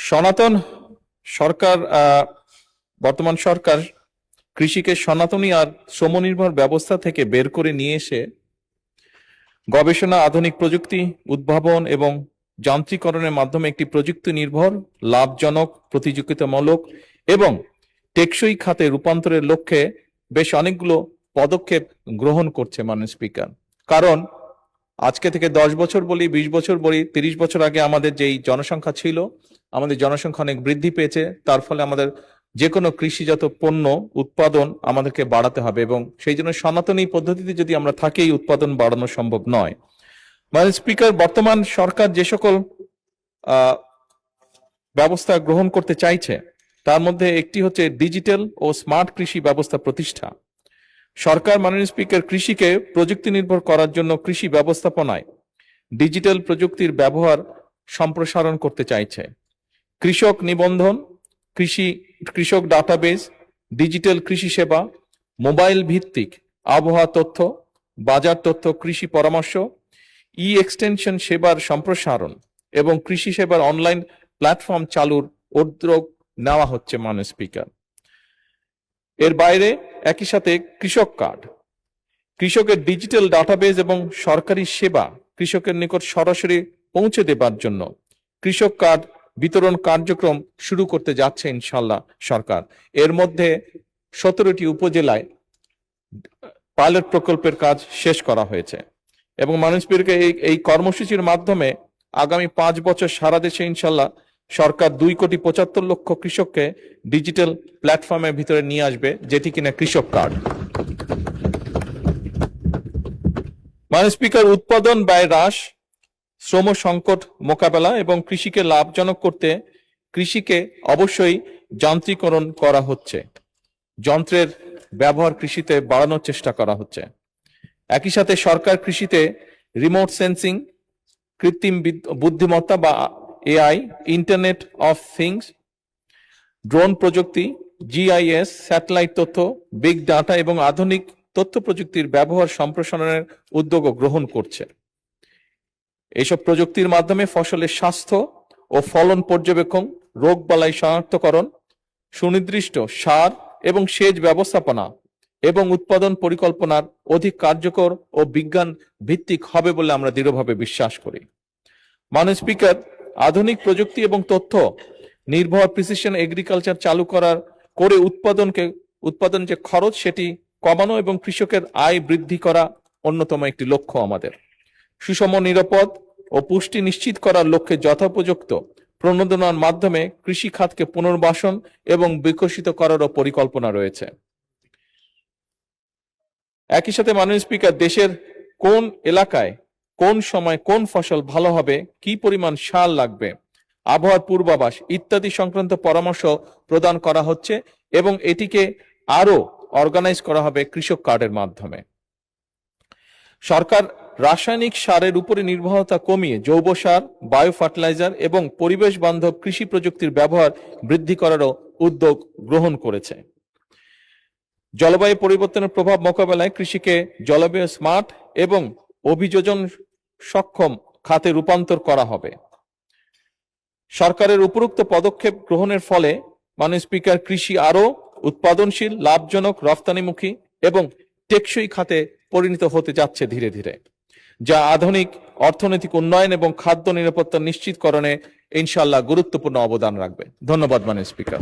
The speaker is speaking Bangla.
সনাতন সরকার বর্তমান সরকার কৃষিকে সনাতনী আর শ্রমনির্ভর ব্যবস্থা থেকে বের করে নিয়ে এসে গবেষণা, আধুনিক প্রযুক্তি, উদ্ভাবন এবং যান্ত্রিকরণের মাধ্যমে একটি প্রযুক্তি নির্ভর, লাভজনক, প্রতিযোগিতামূলক এবং টেকসই খাতে রূপান্তরের লক্ষ্যে বেশ অনেকগুলো পদক্ষেপ গ্রহণ করছে মাননীয় স্পিকার। কারণ আজকে থেকে 10 বছর বলি, 20 বছর বলি, 30 বছর আগে আমাদের যেই জনসংখ্যা ছিল, আমাদের জনসংখ্যা অনেক বৃদ্ধি পেয়েছে। তার ফলে আমাদের যে কোনো কৃষিজাত পণ্য উৎপাদন আমাদেরকে বাড়াতে হবে এবং সেই জন্য সনাতনী পদ্ধতিতে যদি আমরা থাকি এই উৎপাদন বাড়ানো সম্ভব নয়। মাননীয় স্পিকার, বর্তমান সরকার যে সকল ব্যবস্থা গ্রহণ করতে চাইছে তার মধ্যে একটি হচ্ছে ডিজিটাল ও স্মার্ট কৃষি ব্যবস্থা প্রতিষ্ঠা। সরকার মাননীয় স্পিকার কৃষিকে প্রযুক্তি নির্ভর করার জন্য কৃষি ব্যবস্থাপনায় ডিজিটাল প্রযুক্তির ব্যবহার সম্প্রসারণ করতে চাইছে। কৃষক নিবন্ধন, কৃষক ডাটাবেস, ডিজিটাল কৃষি সেবা, মোবাইল ভিত্তিক আবহাওয়া তথ্য, বাজার তথ্য, কৃষি পরামর্শ, এক্সটেনশন সেবার সম্প্রসারণ এবং কৃষি সেবার অনলাইন প্ল্যাটফর্ম চালুর উদ্যোগ নেওয়া হচ্ছে মাননীয় স্পিকার। এর বাইরে একই সাথে কৃষক কার্ড, কৃষকের ডিজিটাল ডাটাবেস এবং সরকারি সেবা কৃষকের নিকট সরাসরি পৌঁছে দেবার জন্য কৃষক কার্ড বিতরণ কার্যক্রম শুরু করতে যাচ্ছে ইনশাল্লাহ সরকার। এর মধ্যে 17টি উপজেলায় পাইলট প্রকল্পের কাজ শেষ করা হয়েছে এবং মাননীয় স্পিকার এই কর্মসূচির মাধ্যমে আগামী 5 বছর সারা দেশে ইনশাল্লাহ সরকার 2,75,00,000 কৃষককে ডিজিটাল প্ল্যাটফর্মের ভিতরে নিয়ে আসবে, যেটি কিনা কৃষক কার্ড। মাননীয় স্পিকার, উৎপাদন ব্যয় হ্রাস, শ্রম সংকট মোকাবেলা এবং কৃষিকে লাভজনক করতে কৃষিকে অবশ্যই যান্ত্রিকরণ করা হচ্ছে। যন্ত্রের ব্যবহার কৃষিতে বাড়ানোর চেষ্টা করা হচ্ছে। একই সাথে সরকার কৃষিতে রিমোট সেন্সিং, কৃত্রিম বুদ্ধিমত্তা বা AI, internet of things, drone প্রযুক্তি, জিআইএস, স্যাটেলাইট তথ্য, বিগ ডাটা এবং আধুনিক তথ্য প্রযুক্তির ব্যবহার সম্প্রসারণের উদ্যোগও গ্রহণ করছে। এইসব প্রযুক্তির মাধ্যমে ফসলের স্বাস্থ্য ও ফলন পর্যবেক্ষণ, রোগবালাই শনাক্তকরণ, সুনির্দিষ্ট সার এবং সেচ ব্যবস্থাপনা এবং উৎপাদন পরিকল্পনার অধিক কার্যকর ও বিজ্ঞান ভিত্তিক হবে বলে আমরা দৃঢ়ভাবে বিশ্বাস করি। মাননীয় স্পিকার, আধুনিক প্রযুক্তি এবং তথ্য নির্ভর প্রিসিশন এগ্রিকালচার চালু করে উৎপাদন যে খরচ সেটি কমানো এবং কৃষকের আয় বৃদ্ধি করা অন্যতম একটি লক্ষ্য আমাদের। সুষম, নিরাপদ ও পুষ্টি নিশ্চিত করার লক্ষ্যে যথোপযুক্ত প্রণোদনার মাধ্যমে কৃষি খাতকে পুনর্বাসন এবং বিকশিত করারও পরিকল্পনা রয়েছে। একই সাথে মাননীয় স্পিকার, দেশের কোন এলাকায় কোন সময় কোন ফসল ভালো হবে, কি পরিমাণ সার লাগবে, আবহাওয়ার পূর্বাভাস ইত্যাদি সংক্রান্ত পরামর্শ প্রদান করা হচ্ছে এবং এটিকে আরো অর্গানাইজ করা হবে কৃষক কার্ডের মাধ্যমে। সরকার রাসায়নিক সারের উপরে নির্ভরতা কমিয়ে জৈব সার, বায়ো ফার্টিলাইজার এবং পরিবেশ বান্ধব কৃষি প্রযুক্তির ব্যবহার বৃদ্ধি করারও উদ্যোগ গ্রহণ করেছে। জলবায়ু পরিবর্তনের প্রভাব মোকাবেলায় কৃষিকে জলবায়ু স্মার্ট এবং অভিযোজন সক্ষম খাতে রূপান্তর করা হবে। সরকারের উপরোক্ত পদক্ষেপ গ্রহণের ফলে মাননীয় স্পিকার, কৃষি আরো উৎপাদনশীল, লাভজনক, রফতানিমুখী এবং টেকসই খাতে পরিণত হতে যাচ্ছে ধীরে ধীরে, যা আধুনিক অর্থনৈতিক উন্নয়ন এবং খাদ্য নিরাপত্তা নিশ্চিতকরণে ইনশাআল্লাহ গুরুত্বপূর্ণ অবদান রাখবে। ধন্যবাদ মাননীয় স্পিকার।